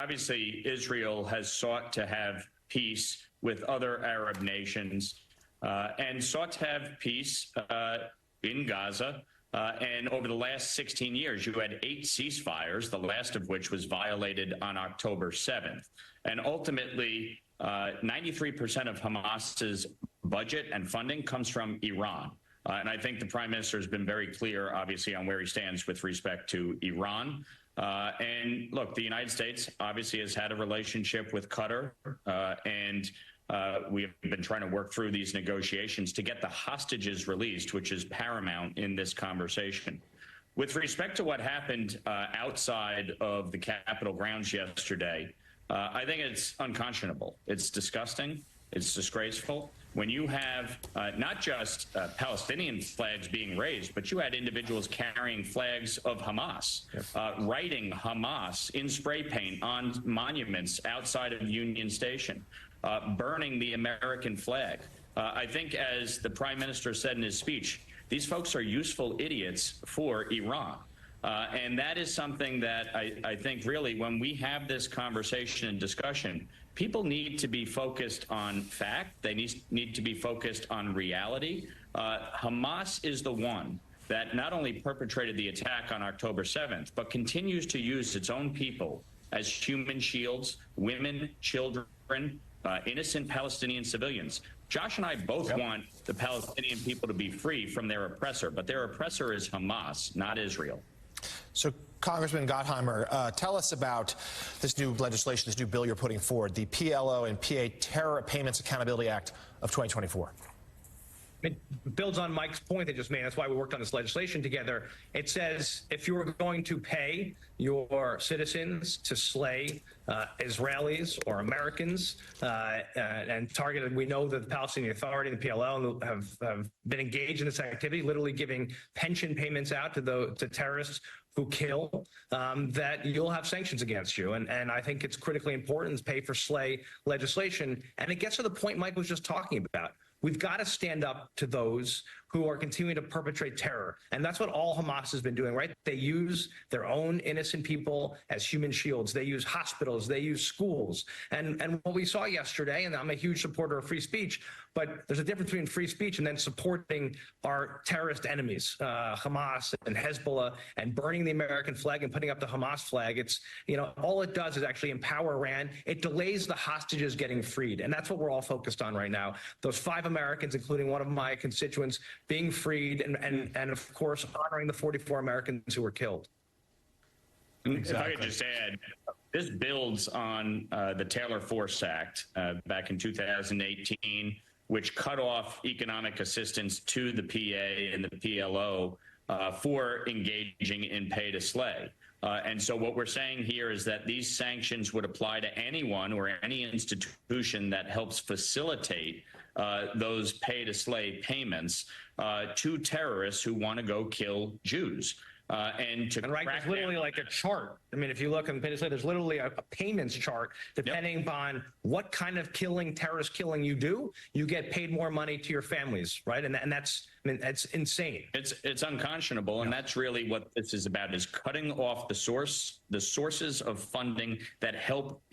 obviously, Israel has sought to have peace with other Arab nations and sought to have peace in Gaza. And over the last 16 years, you had 8 ceasefires, the last of which was violated on October 7th. And ultimately, 93% of Hamas's budget and funding comes from Iran. And I think the prime minister has been very clear, obviously, on where he stands with respect to Iran. And look, the United States obviously has had a relationship with Qatar, and we've been trying to work through these negotiations to get the hostages released, which is paramount in this conversation. With respect to what happened outside of the Capitol grounds yesterday, I think it's unconscionable. It's disgusting. It's disgraceful. When you have not just Palestinian flags being raised, but you had individuals carrying flags of Hamas, writing Hamas in spray paint on monuments outside of Union Station, burning the American flag. I think, as the prime minister said in his speech, these folks are useful idiots for Iran. And that is something that I think really, when we have this conversation and discussion, people need to be focused on fact. They need to be focused on reality. Hamas is the one that not only perpetrated the attack on October 7th, but continues to use its own people as human shields, women, children, innocent Palestinian civilians. Josh and I both want the Palestinian people to be free from their oppressor, but their oppressor is Hamas, not Israel. So, Congressman Gottheimer, tell us about this new legislation, this new bill you're putting forward, the PLO and PA Terror Payments Accountability Act of 2024. It builds on Mike's point that just made. That's why we worked on this legislation together. It says if you were going to pay your citizens to slay Israelis or Americans and targeted, we know that the Palestinian Authority and the PLO have been engaged in this activity, literally giving pension payments out to terrorists who kill, that you'll have sanctions against you. And I think it's critically important to pay for slay legislation. And it gets to the point Mike was just talking about. We've got to stand up to those who are continuing to perpetrate terror. And that's what all Hamas has been doing, right? They use their own innocent people as human shields. They use hospitals. They use schools. And what we saw yesterday, and I'm a huge supporter of free speech, but there's a difference between free speech and then supporting our terrorist enemies, Hamas and Hezbollah, and burning the American flag and putting up the Hamas flag. It's, all it does is actually empower Iran. It delays the hostages getting freed. And that's what we're all focused on right now. Those 5 Americans, including one of my constituents, being freed, and of course, honoring the 44 Americans who were killed. Exactly. If I could just add, this builds on the Taylor Force Act back in 2018, which cut off economic assistance to the PA and the PLO for engaging in pay to slay. And so what we're saying here is that these sanctions would apply to anyone or any institution that helps facilitate those pay-to-slay payments to terrorists who want to go kill Jews. And right, there's literally like a chart. I mean, if you look on pay-to-slay, there's literally a payments chart depending upon what kind of terrorist killing you do. You get paid more money to your families, right? And that's, that's insane. It's unconscionable, and that's really what this is about: is cutting off the sources of funding that help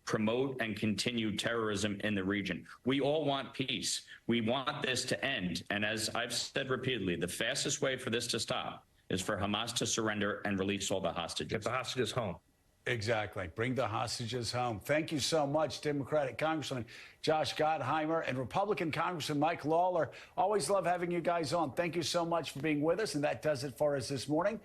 promote and continue terrorism in the region. We all want peace. We want this to end, and as I've said repeatedly, the fastest way for this to stop is for Hamas to surrender and release all the hostages. Get the hostages home. Exactly. Bring the hostages home. Thank you so much, Democratic Congressman Josh Gottheimer and Republican Congressman Mike Lawler. Always love having you guys on. Thank you so much for being with us, and that does it for us this morning.